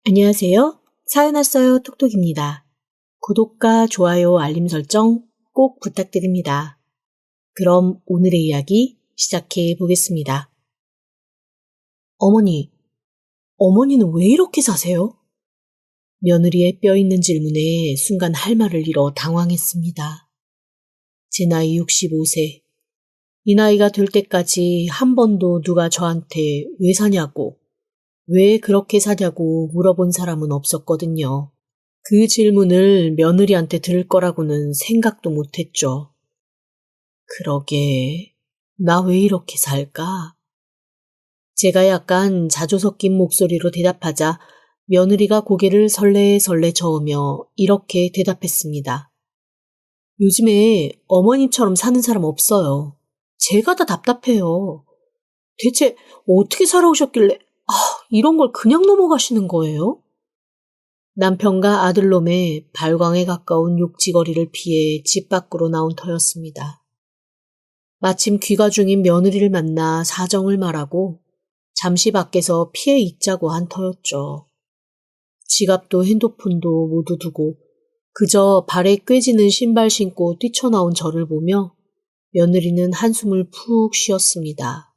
안녕하세요. 사연 왔어요 톡톡입니다. 구독과 좋아요, 알림 설정 꼭 부탁드립니다. 그럼 오늘의 이야기 시작해 보겠습니다. 어머니는 왜 이렇게 사세요? 며느리의 뼈있는 질문에 순간 할 말을 잃어 당황했습니다. 제 나이 65세. 이 나이가 될 때까지 한 번도 누가 저한테 왜 사냐고, 왜 그렇게 사냐고 물어본 사람은 없었거든요. 그 질문을 며느리한테 들을 거라고는 생각도 못했죠. 그러게, 나 왜 이렇게 살까? 제가 약간 자조 섞인 목소리로 대답하자 며느리가 고개를 설레설레 저으며 이렇게 대답했습니다. 요즘에 어머님처럼 사는 사람 없어요. 제가 다 답답해요. 대체 어떻게 살아오셨길래 이런 걸 그냥 넘어가시는 거예요? 남편과 아들놈의 발광에 가까운 욕지거리를 피해 집 밖으로 나온 터였습니다. 마침 귀가 중인 며느리를 만나 사정을 말하고 잠시 밖에서 피해 있자고 한 터였죠. 지갑도 핸드폰도 모두 두고 그저 발에 꿰지는 신발 신고 뛰쳐나온 저를 보며 며느리는 한숨을 푹 쉬었습니다.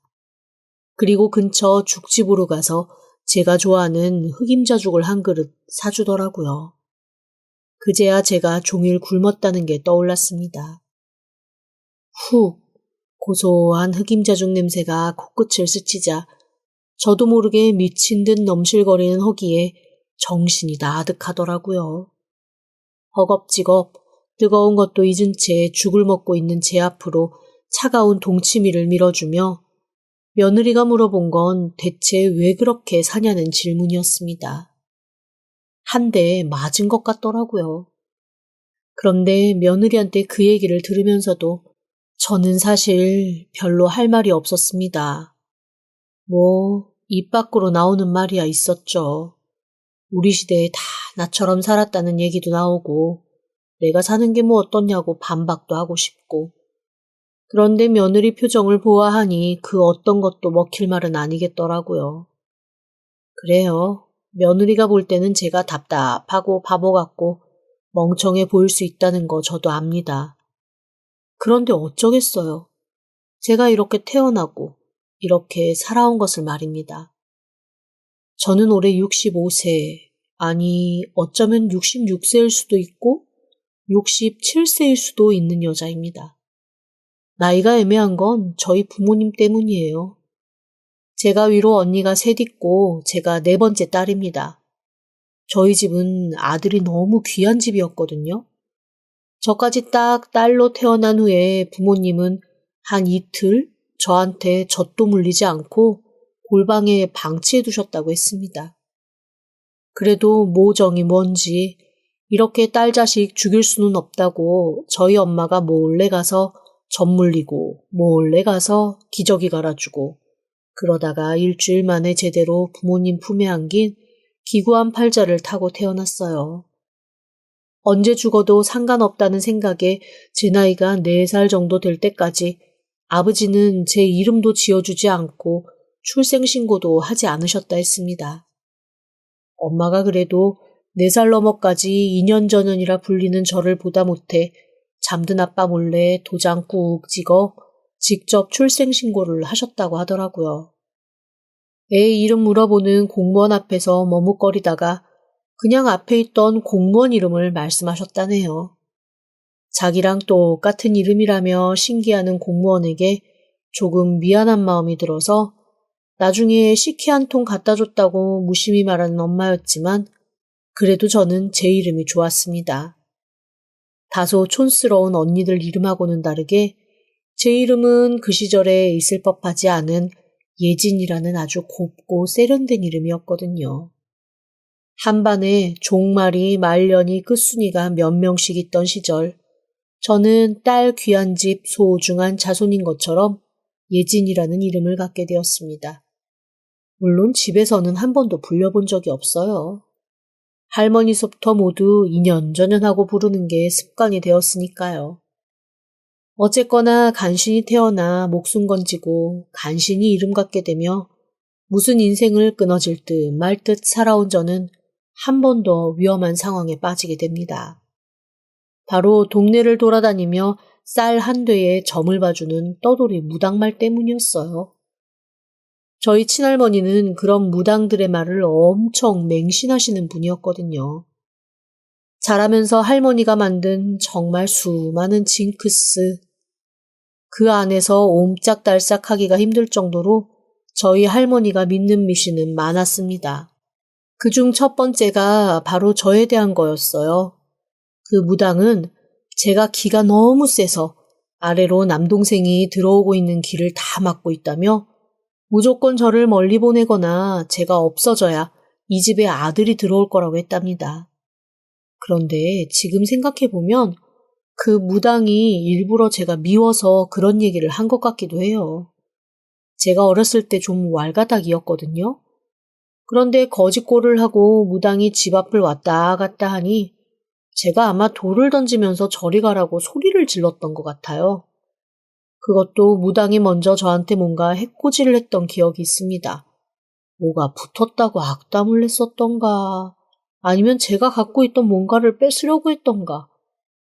그리고 근처 죽집으로 가서 제가 좋아하는 흑임자죽을 한 그릇 사주더라고요. 그제야 제가 종일 굶었다는 게 떠올랐습니다. 훅 고소한 흑임자죽 냄새가 코끝을 스치자 저도 모르게 미친 듯 넘실거리는 허기에 정신이 나득하더라고요. 허겁지겁 뜨거운 것도 잊은 채 죽을 먹고 있는 제 앞으로 차가운 동치미를 밀어주며 며느리가 물어본 건 대체 왜 그렇게 사냐는 질문이었습니다. 한 대 맞은 것 같더라고요. 그런데 며느리한테 그 얘기를 들으면서도 저는 사실 별로 할 말이 없었습니다. 입 밖으로 나오는 말이야 있었죠. 우리 시대에 다 나처럼 살았다는 얘기도 나오고 내가 사는 게 어떻냐고 반박도 하고 싶고 그런데 며느리 표정을 보아하니 그 어떤 것도 먹힐 말은 아니겠더라고요. 그래요. 며느리가 볼 때는 제가 답답하고 바보 같고 멍청해 보일 수 있다는 거 저도 압니다. 그런데 어쩌겠어요. 제가 이렇게 태어나고 이렇게 살아온 것을 말입니다. 저는 올해 65세, 아니 어쩌면 66세일 수도 있고 67세일 수도 있는 여자입니다. 나이가 애매한 건 저희 부모님 때문이에요. 제가 위로 언니가 셋 있고 제가 네 번째 딸입니다. 저희 집은 아들이 너무 귀한 집이었거든요. 저까지 딱 딸로 태어난 후에 부모님은 한 이틀 저한테 젖도 물리지 않고 골방에 방치해 두셨다고 했습니다. 그래도 모정이 뭔지 이렇게 딸 자식 죽일 수는 없다고 저희 엄마가 몰래 가서 젖 물리고 몰래 가서 기저귀 갈아주고 그러다가 일주일 만에 제대로 부모님 품에 안긴 기구한 팔자를 타고 태어났어요. 언제 죽어도 상관없다는 생각에 제 나이가 4살 정도 될 때까지 아버지는 제 이름도 지어주지 않고 출생신고도 하지 않으셨다 했습니다. 엄마가 그래도 4살 넘어까지 2년 전년이라 불리는 저를 보다 못해 잠든 아빠 몰래 도장 꾹 찍어 직접 출생신고를 하셨다고 하더라고요. 애 이름 물어보는 공무원 앞에서 머뭇거리다가 그냥 앞에 있던 공무원 이름을 말씀하셨다네요. 자기랑 똑같은 이름이라며 신기하는 공무원에게 조금 미안한 마음이 들어서 나중에 식혜 한 통 갖다 줬다고 무심히 말하는 엄마였지만 그래도 저는 제 이름이 좋았습니다. 다소 촌스러운 언니들 이름하고는 다르게 제 이름은 그 시절에 있을 법하지 않은 예진이라는 아주 곱고 세련된 이름이었거든요. 한반에 종말이 말년이 끝순이가 몇 명씩 있던 시절 저는 딸 귀한 집 소중한 자손인 것처럼 예진이라는 이름을 갖게 되었습니다. 물론 집에서는 한 번도 불려본 적이 없어요. 할머니서부터 모두 인연전연하고 부르는 게 습관이 되었으니까요. 어쨌거나 간신히 태어나 목숨 건지고 간신히 이름 갖게 되며 무슨 인생을 끊어질 듯 말 듯 살아온 저는 한 번 더 위험한 상황에 빠지게 됩니다. 바로 동네를 돌아다니며 쌀 한 되에 점을 봐주는 떠돌이 무당말 때문이었어요. 저희 친할머니는 그런 무당들의 말을 엄청 맹신하시는 분이었거든요. 자라면서 할머니가 만든 정말 수많은 징크스, 그 안에서 옴짝달싹하기가 힘들 정도로 저희 할머니가 믿는 미신은 많았습니다. 그중 첫 번째가 바로 저에 대한 거였어요. 그 무당은 제가 기가 너무 세서 아래로 남동생이 들어오고 있는 길을 다 막고 있다며 무조건 저를 멀리 보내거나 제가 없어져야 이 집에 아들이 들어올 거라고 했답니다. 그런데 지금 생각해보면 그 무당이 일부러 제가 미워서 그런 얘기를 한 것 같기도 해요. 제가 어렸을 때 좀 왈가닥이었거든요. 그런데 거짓골을 하고 무당이 집 앞을 왔다 갔다 하니 제가 아마 돌을 던지면서 저리 가라고 소리를 질렀던 것 같아요. 그것도 무당이 먼저 저한테 뭔가 해코지를 했던 기억이 있습니다. 뭐가 붙었다고 악담을 냈었던가, 아니면 제가 갖고 있던 뭔가를 뺏으려고 했던가.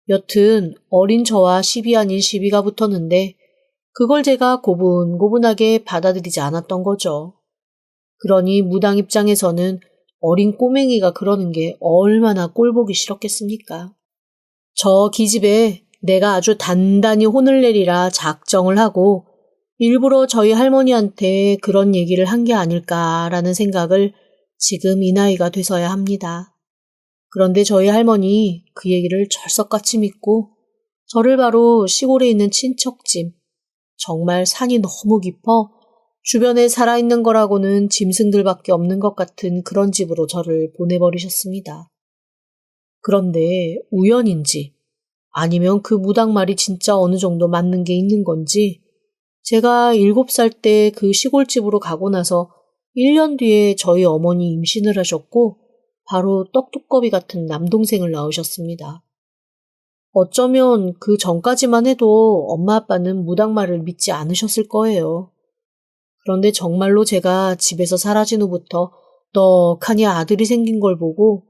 여튼 어린 저와 시비 아닌 시비가 붙었는데 그걸 제가 고분고분하게 받아들이지 않았던 거죠. 그러니 무당 입장에서는 어린 꼬맹이가 그러는 게 얼마나 꼴보기 싫었겠습니까? 저 기집애 내가 아주 단단히 혼을 내리라 작정을 하고 일부러 저희 할머니한테 그런 얘기를 한 게 아닐까라는 생각을 지금 이 나이가 돼서야 합니다. 그런데 저희 할머니 그 얘기를 철석같이 믿고 저를 바로 시골에 있는 친척집, 정말 산이 너무 깊어 주변에 살아있는 거라고는 짐승들밖에 없는 것 같은 그런 집으로 저를 보내버리셨습니다. 그런데 우연인지 아니면 그 무당 말이 진짜 어느 정도 맞는 게 있는 건지 제가 7살 때 그 시골집으로 가고 나서 1년 뒤에 저희 어머니 임신을 하셨고 바로 떡두꺼비 같은 남동생을 낳으셨습니다. 어쩌면 그 전까지만 해도 엄마 아빠는 무당 말을 믿지 않으셨을 거예요. 그런데 정말로 제가 집에서 사라진 후부터 떡하니 아들이 생긴 걸 보고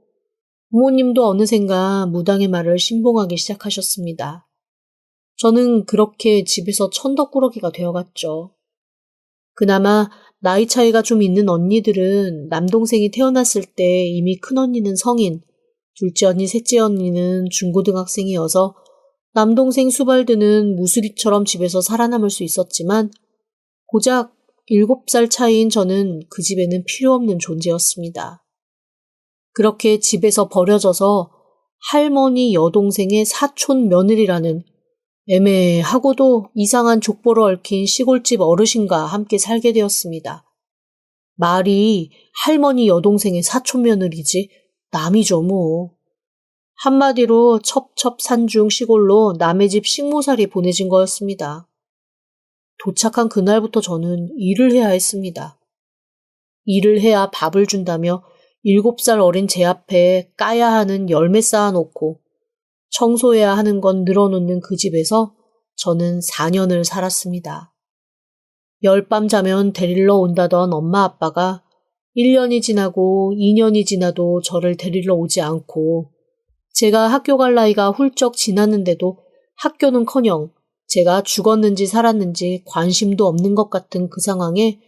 부모님도 어느샌가 무당의 말을 신봉하기 시작하셨습니다. 저는 그렇게 집에서 천덕꾸러기가 되어갔죠. 그나마 나이 차이가 좀 있는 언니들은 남동생이 태어났을 때 이미 큰언니는 성인, 둘째 언니, 셋째 언니는 중고등학생이어서 남동생 수발드는 무수리처럼 집에서 살아남을 수 있었지만 고작 7살 차이인 저는 그 집에는 필요 없는 존재였습니다. 그렇게 집에서 버려져서 할머니 여동생의 사촌 며느리라는 애매하고도 이상한 족보로 얽힌 시골집 어르신과 함께 살게 되었습니다. 말이 할머니 여동생의 사촌 며느리지 남이죠 뭐. 한마디로 첩첩산중 시골로 남의 집 식모살이 보내진 거였습니다. 도착한 그날부터 저는 일을 해야 했습니다. 일을 해야 밥을 준다며 7살 어린 제 앞에 까야 하는 열매 쌓아놓고 청소해야 하는 건 늘어놓는 그 집에서 저는 4년을 살았습니다. 열밤 자면 데리러 온다던 엄마 아빠가 1년이 지나고 2년이 지나도 저를 데리러 오지 않고 제가 학교 갈 나이가 훌쩍 지났는데도 학교는커녕 제가 죽었는지 살았는지 관심도 없는 것 같은 그 상황에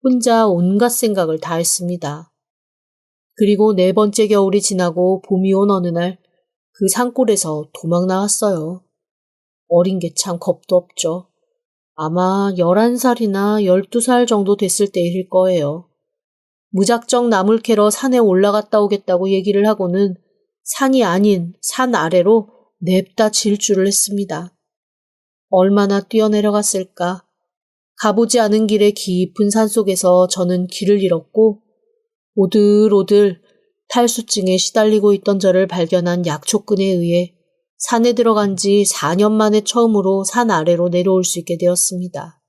혼자 온갖 생각을 다 했습니다. 그리고 4번째 겨울이 지나고 봄이 온 어느 날 그 산골에서 도망 나왔어요. 어린 게 참 겁도 없죠. 아마 11살이나 12살 정도 됐을 때일 거예요. 무작정 나물 캐러 산에 올라갔다 오겠다고 얘기를 하고는 산이 아닌 산 아래로 냅다 질주를 했습니다. 얼마나 뛰어내려갔을까. 가보지 않은 길의 깊은 산속에서 저는 길을 잃었고 오들오들 탈수증에 시달리고 있던 저를 발견한 약초끈에 의해 산에 들어간 지 4년 만에 처음으로 산 아래로 내려올 수 있게 되었습니다.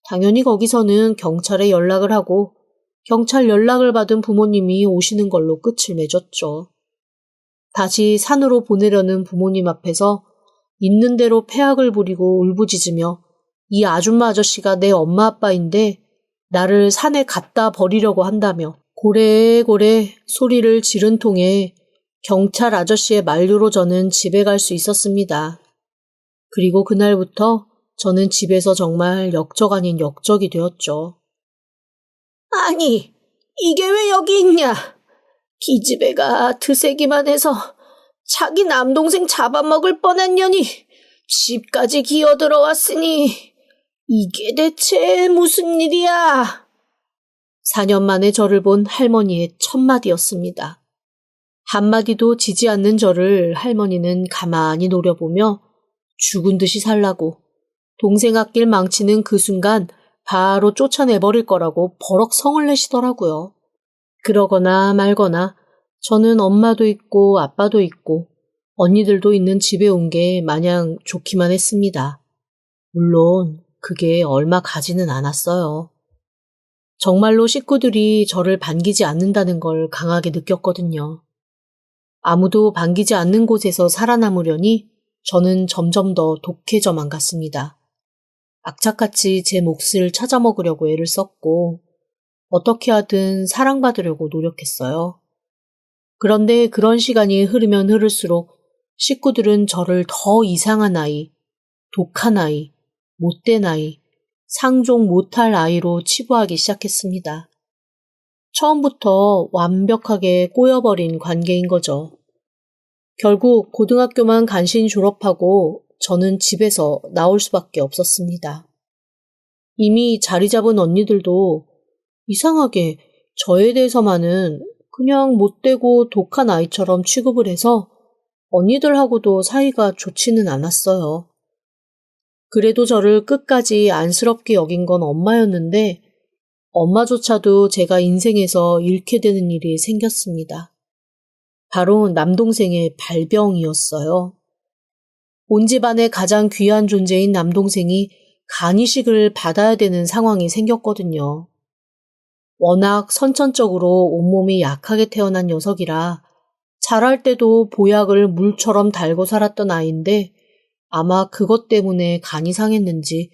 당연히 거기서는 경찰에 연락을 하고 경찰 연락을 받은 부모님이 오시는 걸로 끝을 맺었죠. 다시 산으로 보내려는 부모님 앞에서 있는 대로 패악을 부리고 울부짖으며 이 아줌마 아저씨가 내 엄마 아빠인데 나를 산에 갖다 버리려고 한다며 고래고래 소리를 지른 통에 경찰 아저씨의 만류로 저는 집에 갈 수 있었습니다. 그리고 그날부터 저는 집에서 정말 역적 아닌 역적이 되었죠. 아니, 이게 왜 여기 있냐? 기집애가 드세기만 해서 자기 남동생 잡아먹을 뻔한 년이 집까지 기어들어왔으니 이게 대체 무슨 일이야? 4년 만에 저를 본 할머니의 첫마디였습니다. 한마디도 지지 않는 저를 할머니는 가만히 노려보며 죽은 듯이 살라고 동생 앞길 망치는 그 순간 바로 쫓아내버릴 거라고 버럭 성을 내시더라고요. 그러거나 말거나 저는 엄마도 있고 아빠도 있고 언니들도 있는 집에 온 게 마냥 좋기만 했습니다. 물론 그게 얼마 가지는 않았어요. 정말로 식구들이 저를 반기지 않는다는 걸 강하게 느꼈거든요. 아무도 반기지 않는 곳에서 살아남으려니 저는 점점 더 독해져만 갔습니다. 악착같이 제 몫을 찾아먹으려고 애를 썼고 어떻게 하든 사랑받으려고 노력했어요. 그런데 그런 시간이 흐르면 흐를수록 식구들은 저를 더 이상한 아이, 독한 아이, 못된 아이, 상종 못할 아이로 치부하기 시작했습니다. 처음부터 완벽하게 꼬여버린 관계인 거죠. 결국 고등학교만 간신히 졸업하고 저는 집에서 나올 수밖에 없었습니다. 이미 자리 잡은 언니들도 이상하게 저에 대해서만은 그냥 못되고 독한 아이처럼 취급을 해서 언니들하고도 사이가 좋지는 않았어요. 그래도 저를 끝까지 안쓰럽게 여긴 건 엄마였는데 엄마조차도 제가 인생에서 잃게 되는 일이 생겼습니다. 바로 남동생의 발병이었어요. 온 집안의 가장 귀한 존재인 남동생이 간이식을 받아야 되는 상황이 생겼거든요. 워낙 선천적으로 온몸이 약하게 태어난 녀석이라 자랄 때도 보약을 물처럼 달고 살았던 아이인데 아마 그것 때문에 간이 상했는지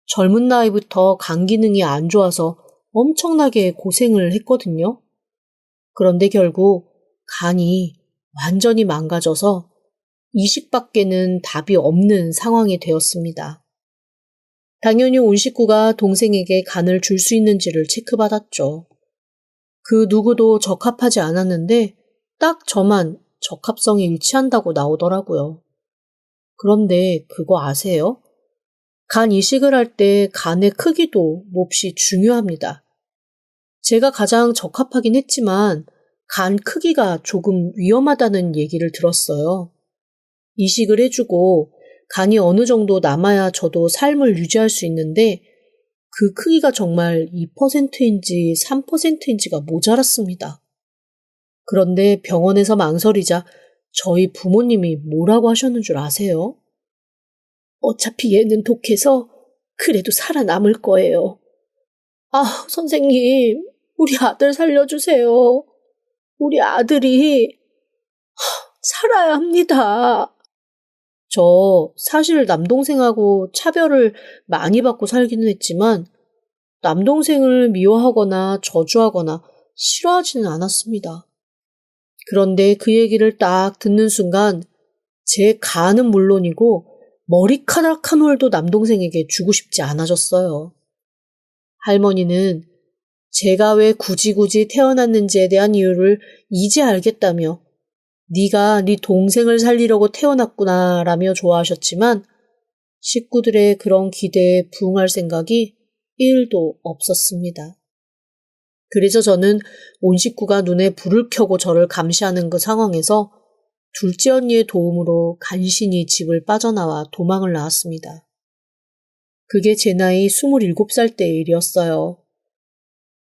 젊은 나이부터 간 기능이 안 좋아서 엄청나게 고생을 했거든요. 그런데 결국 간이 완전히 망가져서 이식밖에는 답이 없는 상황이 되었습니다. 당연히 온 식구가 동생에게 간을 줄 수 있는지를 체크받았죠. 그 누구도 적합하지 않았는데 딱 저만 적합성이 일치한다고 나오더라고요. 그런데 그거 아세요? 간 이식을 할 때 간의 크기도 몹시 중요합니다. 제가 가장 적합하긴 했지만 간 크기가 조금 위험하다는 얘기를 들었어요. 이식을 해주고 간이 어느 정도 남아야 저도 삶을 유지할 수 있는데 그 크기가 정말 2%인지 3%인지가 모자랐습니다. 그런데 병원에서 망설이자 저희 부모님이 뭐라고 하셨는 줄 아세요? 어차피 얘는 독해서 그래도 살아남을 거예요. 아, 선생님, 우리 아들 살려주세요. 우리 아들이 살아야 합니다. 저 사실 남동생하고 차별을 많이 받고 살기는 했지만 남동생을 미워하거나 저주하거나 싫어하지는 않았습니다. 그런데 그 얘기를 딱 듣는 순간 제 간은 물론이고 머리카락 한 올도 남동생에게 주고 싶지 않아졌어요. 할머니는 제가 왜 굳이 태어났는지에 대한 이유를 이제 알겠다며 네가 네 동생을 살리려고 태어났구나 라며 좋아하셨지만 식구들의 그런 기대에 부응할 생각이 1도 없었습니다. 그래서 저는 온 식구가 눈에 불을 켜고 저를 감시하는 그 상황에서 둘째 언니의 도움으로 간신히 집을 빠져나와 도망을 나왔습니다. 그게 제 나이 27살 때의 일이었어요.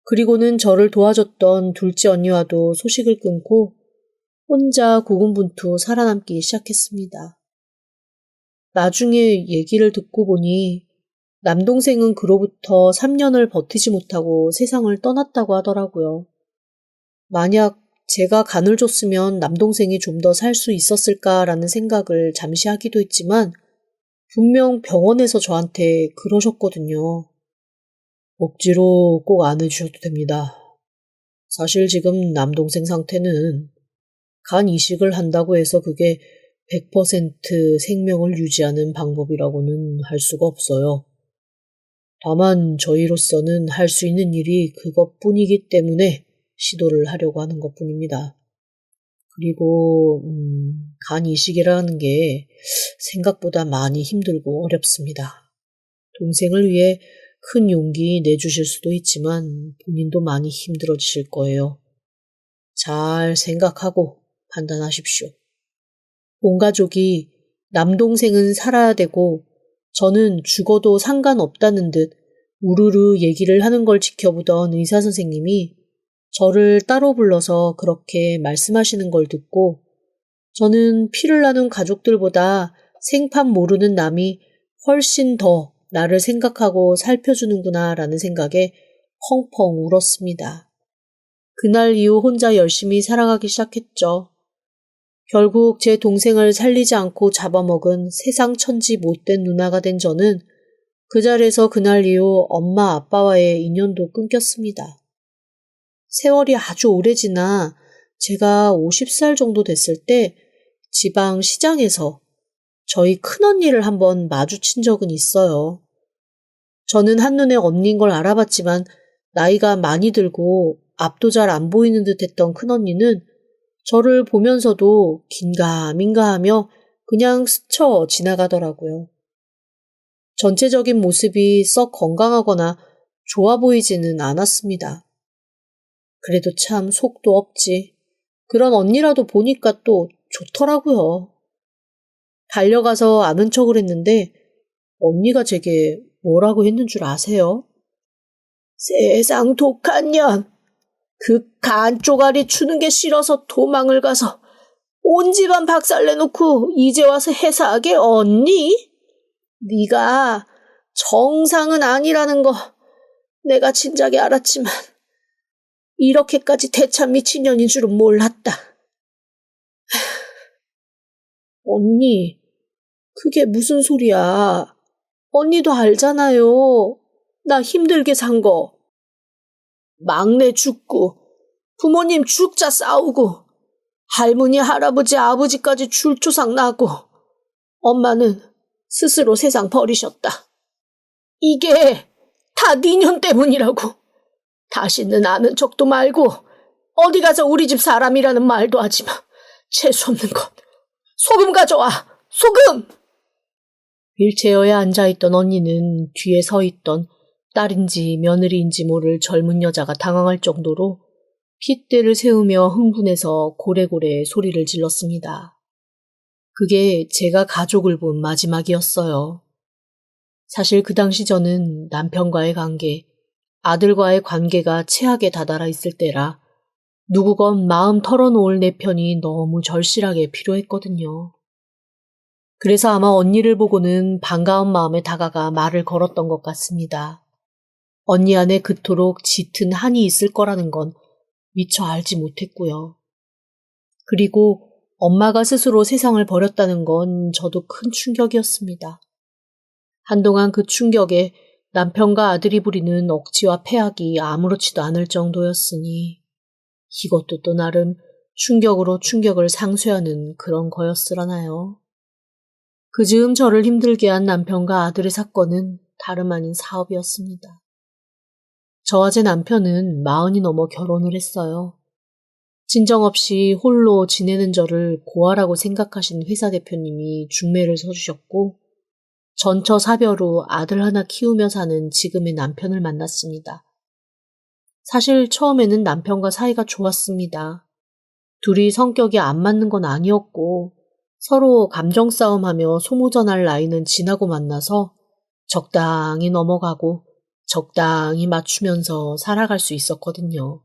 그리고는 저를 도와줬던 둘째 언니와도 소식을 끊고 혼자 고군분투 살아남기 시작했습니다. 나중에 얘기를 듣고 보니 남동생은 그로부터 3년을 버티지 못하고 세상을 떠났다고 하더라고요. 만약 제가 간을 줬으면 남동생이 좀 더 살 수 있었을까라는 생각을 잠시 하기도 했지만 분명 병원에서 저한테 그러셨거든요. 억지로 꼭 안 해주셔도 됩니다. 사실 지금 남동생 상태는 간 이식을 한다고 해서 그게 100% 생명을 유지하는 방법이라고는 할 수가 없어요. 다만 저희로서는 할 수 있는 일이 그것뿐이기 때문에 시도를 하려고 하는 것뿐입니다. 그리고 간 이식이라는 게 생각보다 많이 힘들고 어렵습니다. 동생을 위해 큰 용기 내주실 수도 있지만 본인도 많이 힘들어지실 거예요. 잘 생각하고 판단하십시오. 온 가족이 남동생은 살아야 되고 저는 죽어도 상관없다는 듯 우르르 얘기를 하는 걸 지켜보던 의사 선생님이 저를 따로 불러서 그렇게 말씀하시는 걸 듣고 저는 피를 나눈 가족들보다 생판 모르는 남이 훨씬 더 나를 생각하고 살펴주는구나 라는 생각에 펑펑 울었습니다. 그날 이후 혼자 열심히 살아가기 시작했죠. 결국 제 동생을 살리지 않고 잡아먹은 세상 천지 못된 누나가 된 저는 그 자리에서 그날 이후 엄마 아빠와의 인연도 끊겼습니다. 세월이 아주 오래 지나 제가 50살 정도 됐을 때 지방 시장에서 저희 큰언니를 한번 마주친 적은 있어요. 저는 한눈에 언니인 걸 알아봤지만 나이가 많이 들고 앞도 잘 안 보이는 듯 했던 큰언니는 저를 보면서도 긴가민가 하며 그냥 스쳐 지나가더라고요. 전체적인 모습이 썩 건강하거나 좋아 보이지는 않았습니다. 그래도 참 속도 없지. 그런 언니라도 보니까 또 좋더라고요. 달려가서 아는 척을 했는데 언니가 제게 뭐라고 했는 줄 아세요? 세상 독한 년! 그 간 쪼가리 추는 게 싫어서 도망을 가서 온 집안 박살내놓고 이제 와서 해사하게 언니? 네가 정상은 아니라는 거 내가 진작에 알았지만 이렇게까지 대참 미친년인 줄은 몰랐다. 언니, 그게 무슨 소리야. 언니도 알잖아요. 나 힘들게 산 거. 막내 죽고 부모님 죽자 싸우고 할머니, 할아버지, 아버지까지 줄초상 나고 엄마는 스스로 세상 버리셨다. 이게 다 니년 때문이라고. 다시는 아는 척도 말고 어디 가서 우리 집 사람이라는 말도 하지 마. 재수없는 것. 소금 가져와. 소금! 휠체어에 앉아있던 언니는 뒤에 서있던 딸인지 며느리인지 모를 젊은 여자가 당황할 정도로 핏대를 세우며 흥분해서 고래고래 소리를 질렀습니다. 그게 제가 가족을 본 마지막이었어요. 사실 그 당시 저는 남편과의 관계, 아들과의 관계가 최악에 다다라 있을 때라 누구건 마음 털어놓을 내 편이 너무 절실하게 필요했거든요. 그래서 아마 언니를 보고는 반가운 마음에 다가가 말을 걸었던 것 같습니다. 언니 안에 그토록 짙은 한이 있을 거라는 건 미처 알지 못했고요. 그리고 엄마가 스스로 세상을 버렸다는 건 저도 큰 충격이었습니다. 한동안 그 충격에 남편과 아들이 부리는 억지와 패악이 아무렇지도 않을 정도였으니 이것도 또 나름 충격으로 충격을 상쇄하는 그런 거였으라나요. 그 즈음 저를 힘들게 한 남편과 아들의 사건은 다름 아닌 사업이었습니다. 저와 제 남편은 40이 넘어 결혼을 했어요. 진정 없이 홀로 지내는 저를 고아라고 생각하신 회사 대표님이 중매를 서주셨고 전처사별 후 아들 하나 키우며 사는 지금의 남편을 만났습니다. 사실 처음에는 남편과 사이가 좋았습니다. 둘이 성격이 안 맞는 건 아니었고 서로 감정 싸움하며 소모전할 나이는 지나고 만나서 적당히 넘어가고 적당히 맞추면서 살아갈 수 있었거든요.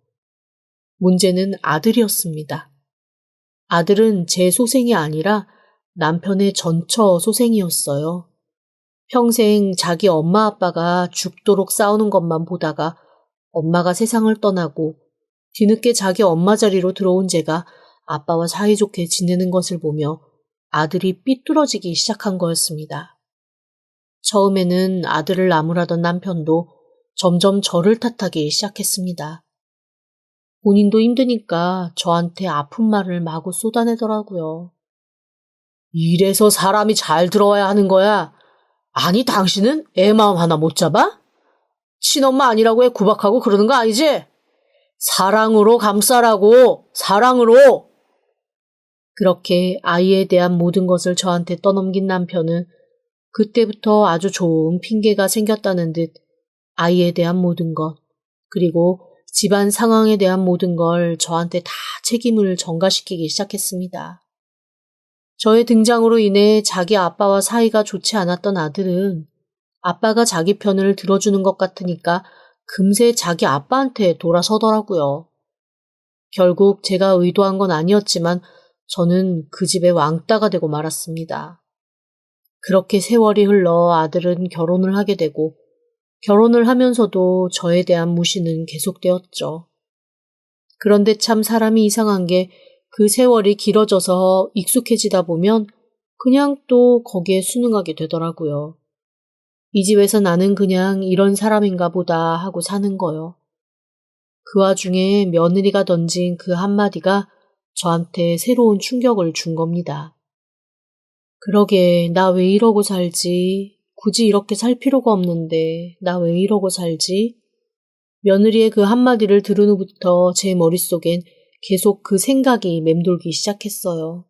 문제는 아들이었습니다. 아들은 제 소생이 아니라 남편의 전처 소생이었어요. 평생 자기 엄마 아빠가 죽도록 싸우는 것만 보다가 엄마가 세상을 떠나고 뒤늦게 자기 엄마 자리로 들어온 제가 아빠와 사이좋게 지내는 것을 보며 아들이 삐뚤어지기 시작한 거였습니다. 처음에는 아들을 나무라던 남편도 점점 저를 탓하기 시작했습니다. 본인도 힘드니까 저한테 아픈 말을 마구 쏟아내더라고요. 이래서 사람이 잘 들어와야 하는 거야. 아니, 당신은 애 마음 하나 못 잡아? 친엄마 아니라고 해 구박하고 그러는 거 아니지? 사랑으로 감싸라고, 사랑으로. 그렇게 아이에 대한 모든 것을 저한테 떠넘긴 남편은 그때부터 아주 좋은 핑계가 생겼다는 듯 아이에 대한 모든 것, 그리고 집안 상황에 대한 모든 걸 저한테 다 책임을 전가시키기 시작했습니다. 저의 등장으로 인해 자기 아빠와 사이가 좋지 않았던 아들은 아빠가 자기 편을 들어주는 것 같으니까 금세 자기 아빠한테 돌아서더라고요. 결국 제가 의도한 건 아니었지만 저는 그 집의 왕따가 되고 말았습니다. 그렇게 세월이 흘러 아들은 결혼을 하게 되고 결혼을 하면서도 저에 대한 무시는 계속되었죠. 그런데 참 사람이 이상한 게 그 세월이 길어져서 익숙해지다 보면 그냥 또 거기에 순응하게 되더라고요. 이 집에서 나는 그냥 이런 사람인가 보다 하고 사는 거요. 그 와중에 며느리가 던진 그 한마디가 저한테 새로운 충격을 준 겁니다. 그러게, 나 왜 이러고 살지? 굳이 이렇게 살 필요가 없는데, 나 왜 이러고 살지? 며느리의 그 한마디를 들은 후부터 제 머릿속엔 계속 그 생각이 맴돌기 시작했어요.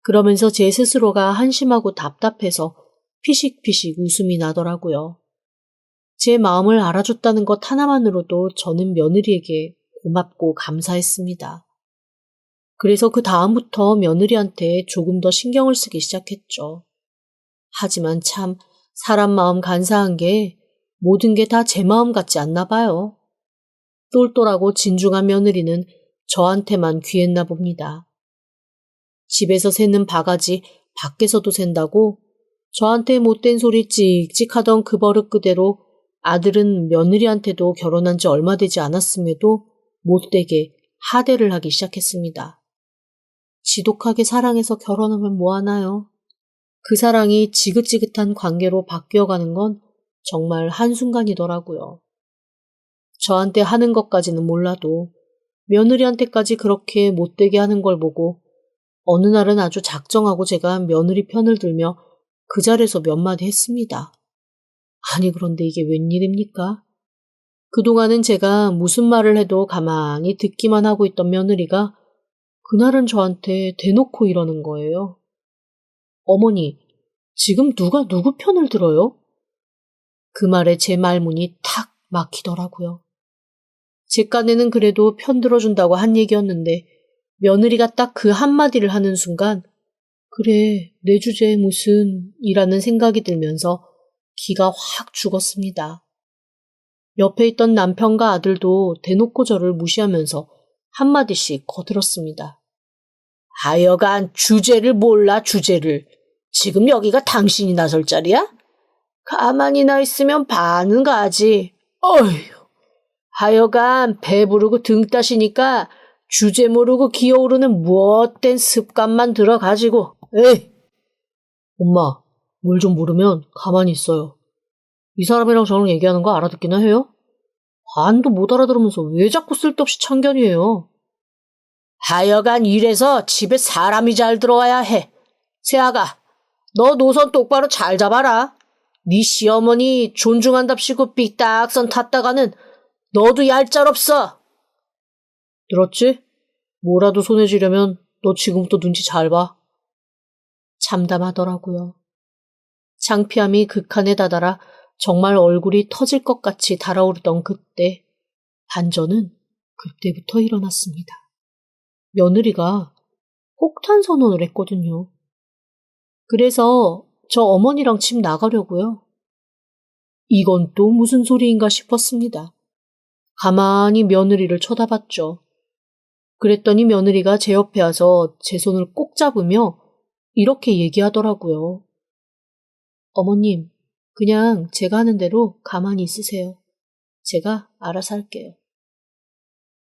그러면서 제 스스로가 한심하고 답답해서 피식피식 웃음이 나더라고요. 제 마음을 알아줬다는 것 하나만으로도 저는 며느리에게 고맙고 감사했습니다. 그래서 그 다음부터 며느리한테 조금 더 신경을 쓰기 시작했죠. 하지만 참 사람 마음 간사한 게 모든 게 다 제 마음 같지 않나 봐요. 똘똘하고 진중한 며느리는 저한테만 귀했나 봅니다. 집에서 새는 바가지 밖에서도 샌다고 저한테 못된 소리 찍찍 하던 그 버릇 그대로 아들은 며느리한테도 결혼한 지 얼마 되지 않았음에도 못되게 하대를 하기 시작했습니다. 지독하게 사랑해서 결혼하면 뭐하나요? 그 사랑이 지긋지긋한 관계로 바뀌어가는 건 정말 한순간이더라고요. 저한테 하는 것까지는 몰라도 며느리한테까지 그렇게 못되게 하는 걸 보고 어느 날은 아주 작정하고 제가 며느리 편을 들며 그 자리에서 몇 마디 했습니다. 아니 그런데 이게 웬일입니까? 그동안은 제가 무슨 말을 해도 가만히 듣기만 하고 있던 며느리가 그날은 저한테 대놓고 이러는 거예요. 어머니, 지금 누가 누구 편을 들어요? 그 말에 제 말문이 탁 막히더라고요. 제 깐에는 그래도 편 들어준다고 한 얘기였는데 며느리가 딱 그 한마디를 하는 순간 그래, 내 주제에 무슨 이라는 생각이 들면서 기가 확 죽었습니다. 옆에 있던 남편과 아들도 대놓고 저를 무시하면서 한마디씩 거들었습니다. 하여간 주제를 몰라 주제를. 지금 여기가 당신이 나설 자리야? 가만히 나 있으면 반은 가지. 어휴. 하여간 배부르고 등 따시니까 주제 모르고 기어오르는 무엇된 습관만 들어가지고. 에이! 엄마, 뭘 좀 모르면 가만히 있어요. 이 사람이랑 저랑 얘기하는 거 알아듣기나 해요? 반도 못 알아들으면서 왜 자꾸 쓸데없이 참견이에요? 하여간 이래서 집에 사람이 잘 들어와야 해. 세아가, 너 노선 똑바로 잘 잡아라. 네 시어머니 존중한답시고 삐딱선 탔다가는 너도 얄짤없어. 들었지? 뭐라도 손에 쥐려면 너 지금부터 눈치 잘 봐. 참담하더라고요. 창피함이 극한에 다다라 정말 얼굴이 터질 것 같이 달아오르던 그때 반전은 그때부터 일어났습니다. 며느리가 폭탄 선언을 했거든요. 그래서 저 어머니랑 집 나가려고요. 이건 또 무슨 소리인가 싶었습니다. 가만히 며느리를 쳐다봤죠. 그랬더니 며느리가 제 옆에 와서 제 손을 꼭 잡으며 이렇게 얘기하더라고요. 어머님, 그냥 제가 하는 대로 가만히 있으세요. 제가 알아서 할게요.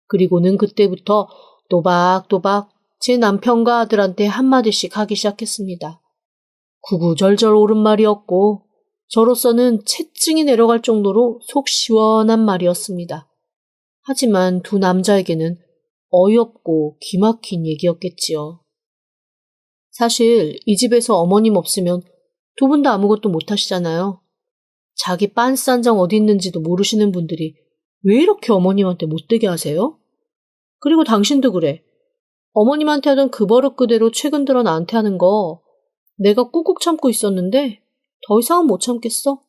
그리고는 그때부터 또박또박 제 남편과 아들한테 한마디씩 하기 시작했습니다. 구구절절 옳은 말이었고 저로서는 채증이 내려갈 정도로 속 시원한 말이었습니다. 하지만 두 남자에게는 어이없고 기막힌 얘기였겠지요. 사실 이 집에서 어머님 없으면 두 분 다 아무것도 못 하시잖아요. 자기 빤스한장 어디 있는지도 모르시는 분들이 왜 이렇게 어머님한테 못되게 하세요? 그리고 당신도 그래. 어머님한테 하던 그 버릇 그대로 최근 들어 나한테 하는 거 내가 꾹꾹 참고 있었는데 더 이상은 못 참겠어.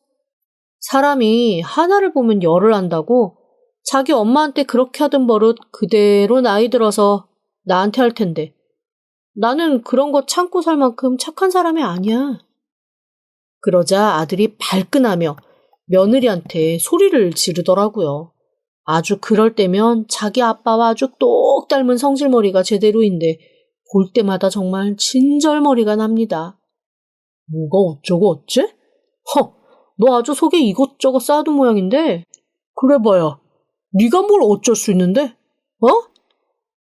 사람이 하나를 보면 열을 안다고 자기 엄마한테 그렇게 하던 버릇 그대로 나이 들어서 나한테 할 텐데 나는 그런 거 참고 살 만큼 착한 사람이 아니야. 그러자 아들이 발끈하며 며느리한테 소리를 지르더라고요. 아주 그럴 때면 자기 아빠와 아주 똑 닮은 성질머리가 제대로인데 볼 때마다 정말 친절머리가 납니다. 뭐가 어쩌고 어째? 너 아주 속에 이것저것 쌓아둔 모양인데 그래봐야 네가 뭘 어쩔 수 있는데?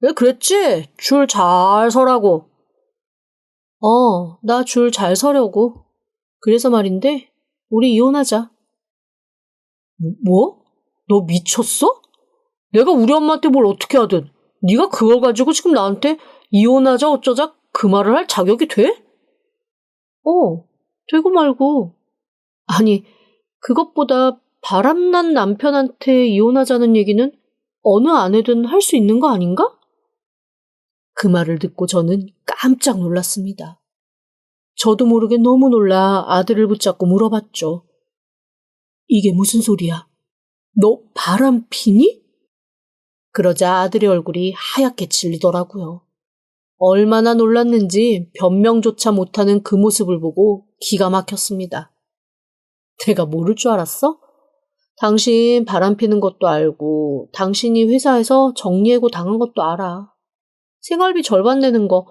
내가 그랬지? 줄 잘 서라고. 나 줄 잘 서려고. 그래서 말인데 우리 이혼하자. 뭐? 너 미쳤어? 내가 우리 엄마한테 뭘 어떻게 하든 네가 그걸 가지고 지금 나한테 이혼하자 어쩌자 그 말을 할 자격이 돼? 되고 말고. 아니, 그것보다 바람난 남편한테 이혼하자는 얘기는 어느 아내든 할 수 있는 거 아닌가? 그 말을 듣고 저는 깜짝 놀랐습니다. 저도 모르게 너무 놀라 아들을 붙잡고 물어봤죠. 이게 무슨 소리야? 너 바람 피니? 그러자 아들의 얼굴이 하얗게 질리더라고요. 얼마나 놀랐는지 변명조차 못하는 그 모습을 보고 기가 막혔습니다. 내가 모를 줄 알았어? 당신 바람 피는 것도 알고 당신이 회사에서 정리해고 당한 것도 알아. 생활비 절반 내는 거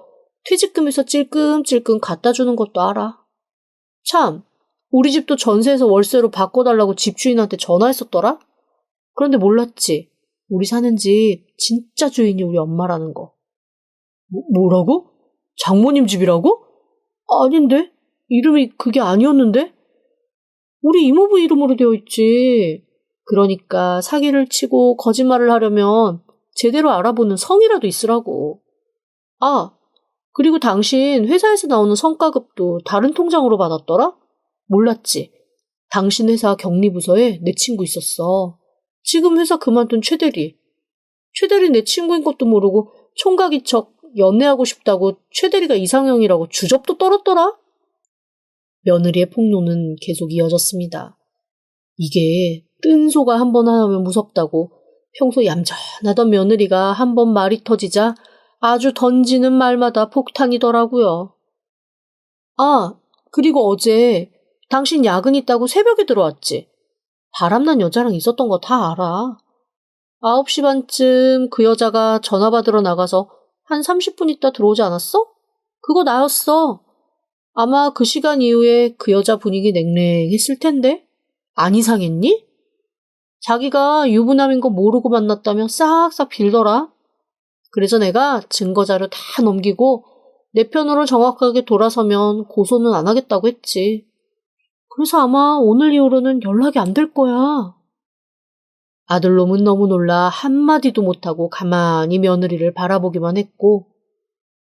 퇴직금에서 찔끔찔끔 갖다 주는 것도 알아. 참, 우리 집도 전세에서 월세로 바꿔달라고 집주인한테 전화했었더라? 그런데 몰랐지. 우리 사는 집 진짜 주인이 우리 엄마라는 거. 뭐라고? 장모님 집이라고? 아닌데? 이름이 그게 아니었는데? 우리 이모부 이름으로 되어 있지. 그러니까 사기를 치고 거짓말을 하려면 제대로 알아보는 성이라도 있으라고. 그리고 당신 회사에서 나오는 성과급도 다른 통장으로 받았더라? 몰랐지. 당신 회사 격리부서에 내 친구 있었어. 지금 회사 그만둔 최대리. 최대리 내 친구인 것도 모르고 총각인 척 연애하고 싶다고 최대리가 이상형이라고 주접도 떨었더라? 며느리의 폭로는 계속 이어졌습니다. 이게 뜬 소가 한 번 하면 무섭다고 평소 얌전하던 며느리가 한 번 말이 터지자 아주 던지는 말마다 폭탄이더라고요. 그리고 어제 당신 야근 있다고 새벽에 들어왔지? 바람난 여자랑 있었던 거 다 알아. 9시 반쯤 그 여자가 전화 받으러 나가서 한 30분 있다 들어오지 않았어? 그거 나였어. 아마 그 시간 이후에 그 여자 분위기 냉랭했을 텐데? 안 이상했니? 자기가 유부남인 거 모르고 만났다며 싹싹 빌더라. 그래서 내가 증거자료 다 넘기고 내 편으로 정확하게 돌아서면 고소는 안 하겠다고 했지. 그래서 아마 오늘 이후로는 연락이 안 될 거야. 아들놈은 너무 놀라 한마디도 못하고 가만히 며느리를 바라보기만 했고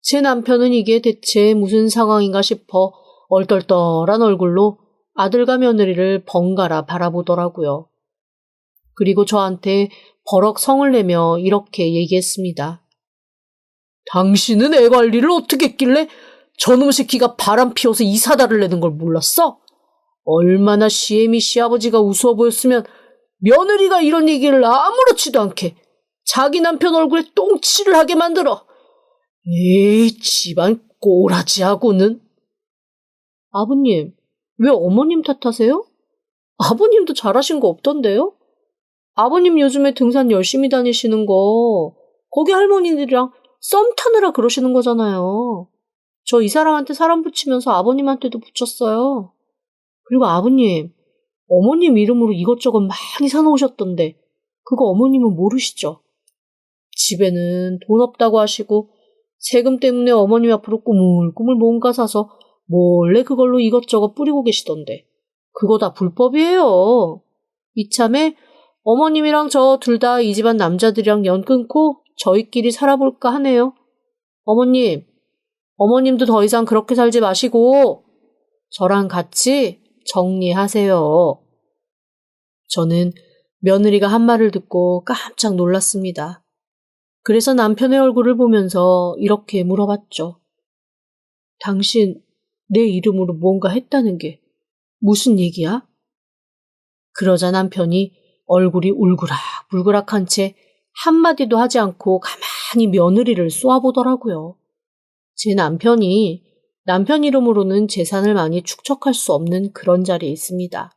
제 남편은 이게 대체 무슨 상황인가 싶어 얼떨떨한 얼굴로 아들과 며느리를 번갈아 바라보더라고요. 그리고 저한테 버럭 성을 내며 이렇게 얘기했습니다. 당신은 애 관리를 어떻게 했길래 저놈 새끼가 바람 피워서 이 사달을 내는 걸 몰랐어? 얼마나 시애미 시아버지가 우스워 보였으면 며느리가 이런 얘기를 아무렇지도 않게 자기 남편 얼굴에 똥칠을 하게 만들어. 에이, 집안 꼬라지하고는. 아버님, 왜 어머님 탓하세요? 아버님도 잘하신 거 없던데요? 아버님 요즘에 등산 열심히 다니시는 거 거기 할머니들이랑 썸 타느라 그러시는 거잖아요. 저 이 사람한테 사람 붙이면서 아버님한테도 붙였어요. 그리고 아버님, 어머님 이름으로 이것저것 많이 사놓으셨던데 그거 어머님은 모르시죠? 집에는 돈 없다고 하시고 세금 때문에 어머님 앞으로 꾸물꾸물 뭔가 사서 몰래 그걸로 이것저것 뿌리고 계시던데 그거 다 불법이에요. 이참에 어머님이랑 저 둘 다 이 집안 남자들이랑 연 끊고 저희끼리 살아볼까 하네요. 어머님도 더 이상 그렇게 살지 마시고 저랑 같이 정리하세요. 저는 며느리가 한 말을 듣고 깜짝 놀랐습니다. 그래서 남편의 얼굴을 보면서 이렇게 물어봤죠. 당신 내 이름으로 뭔가 했다는 게 무슨 얘기야? 그러자 남편이 얼굴이 울그락불그락한 채 한마디도 하지 않고 가만히 며느리를 쏘아보더라고요. 제 남편이 남편 이름으로는 재산을 많이 축적할 수 없는 그런 자리에 있습니다.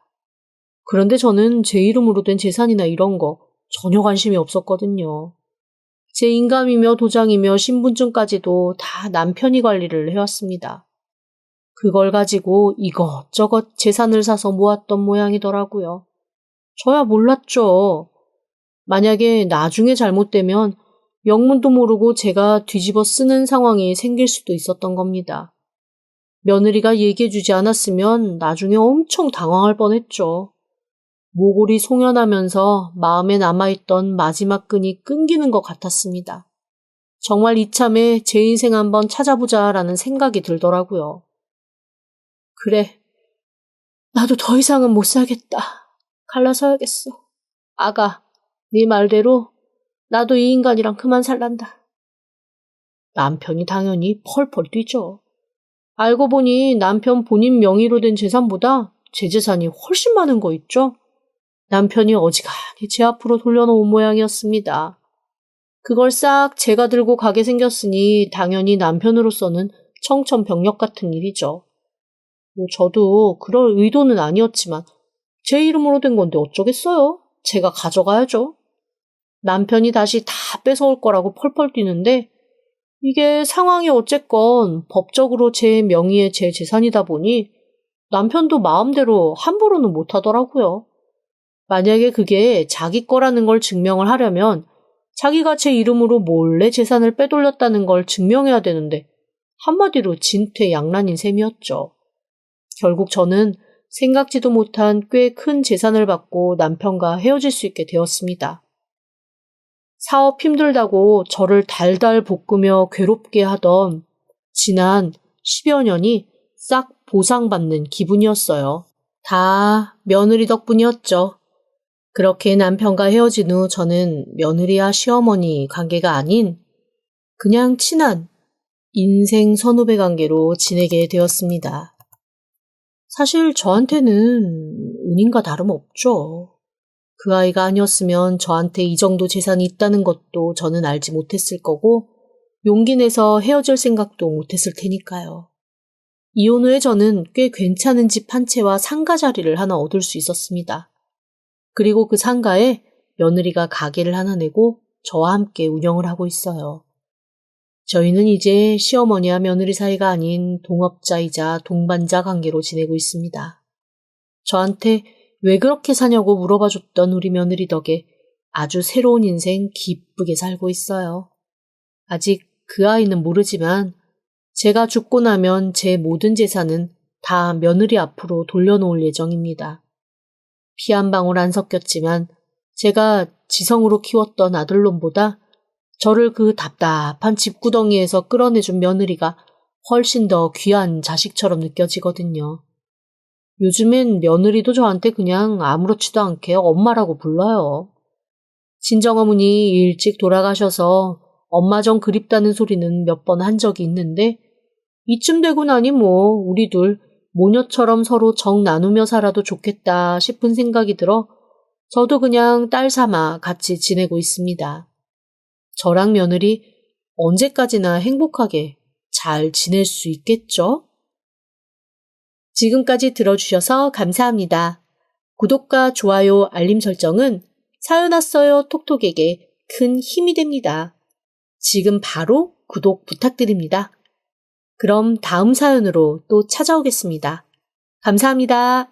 그런데 저는 제 이름으로 된 재산이나 이런 거 전혀 관심이 없었거든요. 제 인감이며 도장이며 신분증까지도 다 남편이 관리를 해왔습니다. 그걸 가지고 이것저것 재산을 사서 모았던 모양이더라고요. 저야 몰랐죠. 만약에 나중에 잘못되면 영문도 모르고 제가 뒤집어 쓰는 상황이 생길 수도 있었던 겁니다. 며느리가 얘기해주지 않았으면 나중에 엄청 당황할 뻔했죠. 모골이 송연하면서 마음에 남아있던 마지막 끈이 끊기는 것 같았습니다. 정말 이참에 제 인생 한번 찾아보자라는 생각이 들더라고요. 그래, 나도 더 이상은 못 살겠다. 갈라서야겠어. 아가, 네 말대로 나도 이 인간이랑 그만 살란다. 남편이 당연히 펄펄 뛰죠. 알고 보니 남편 본인 명의로 된 재산보다 제 재산이 훨씬 많은 거 있죠? 남편이 어지간히 제 앞으로 돌려놓은 모양이었습니다. 그걸 싹 제가 들고 가게 생겼으니 당연히 남편으로서는 청천벽력 같은 일이죠. 저도 그럴 의도는 아니었지만 제 이름으로 된 건데 어쩌겠어요? 제가 가져가야죠. 남편이 다시 다 뺏어올 거라고 펄펄 뛰는데 이게 상황이 어쨌건 법적으로 제 명의의 제 재산이다 보니 남편도 마음대로 함부로는 못하더라고요. 만약에 그게 자기 거라는 걸 증명을 하려면 자기가 제 이름으로 몰래 재산을 빼돌렸다는 걸 증명해야 되는데 한마디로 진퇴양난인 셈이었죠. 결국 저는 생각지도 못한 꽤 큰 재산을 받고 남편과 헤어질 수 있게 되었습니다. 사업 힘들다고 저를 달달 볶으며 괴롭게 하던 지난 10여 년이 싹 보상받는 기분이었어요. 다 며느리 덕분이었죠. 그렇게 남편과 헤어진 후 저는 며느리와 시어머니 관계가 아닌 그냥 친한 인생 선후배 관계로 지내게 되었습니다. 사실 저한테는 은인과 다름없죠. 그 아이가 아니었으면 저한테 이 정도 재산이 있다는 것도 저는 알지 못했을 거고 용기 내서 헤어질 생각도 못했을 테니까요. 이혼 후에 저는 꽤 괜찮은 집 한 채와 상가 자리를 하나 얻을 수 있었습니다. 그리고 그 상가에 며느리가 가게를 하나 내고 저와 함께 운영을 하고 있어요. 저희는 이제 시어머니와 며느리 사이가 아닌 동업자이자 동반자 관계로 지내고 있습니다. 저한테 왜 그렇게 사냐고 물어봐줬던 우리 며느리 덕에 아주 새로운 인생 기쁘게 살고 있어요. 아직 그 아이는 모르지만 제가 죽고 나면 제 모든 재산은 다 며느리 앞으로 돌려놓을 예정입니다. 피 한 방울 안 섞였지만 제가 지성으로 키웠던 아들놈보다 저를 그 답답한 집구덩이에서 끌어내준 며느리가 훨씬 더 귀한 자식처럼 느껴지거든요. 요즘엔 며느리도 저한테 그냥 아무렇지도 않게 엄마라고 불러요. 친정어머니 일찍 돌아가셔서 엄마 정 그립다는 소리는 몇 번 한 적이 있는데 이쯤 되고 나니 우리 둘 모녀처럼 서로 정 나누며 살아도 좋겠다 싶은 생각이 들어 저도 그냥 딸 삼아 같이 지내고 있습니다. 저랑 며느리 언제까지나 행복하게 잘 지낼 수 있겠죠? 지금까지 들어주셔서 감사합니다. 구독과 좋아요, 알림 설정은 사연 왔어요 톡톡에게 큰 힘이 됩니다. 지금 바로 구독 부탁드립니다. 그럼 다음 사연으로 또 찾아오겠습니다. 감사합니다.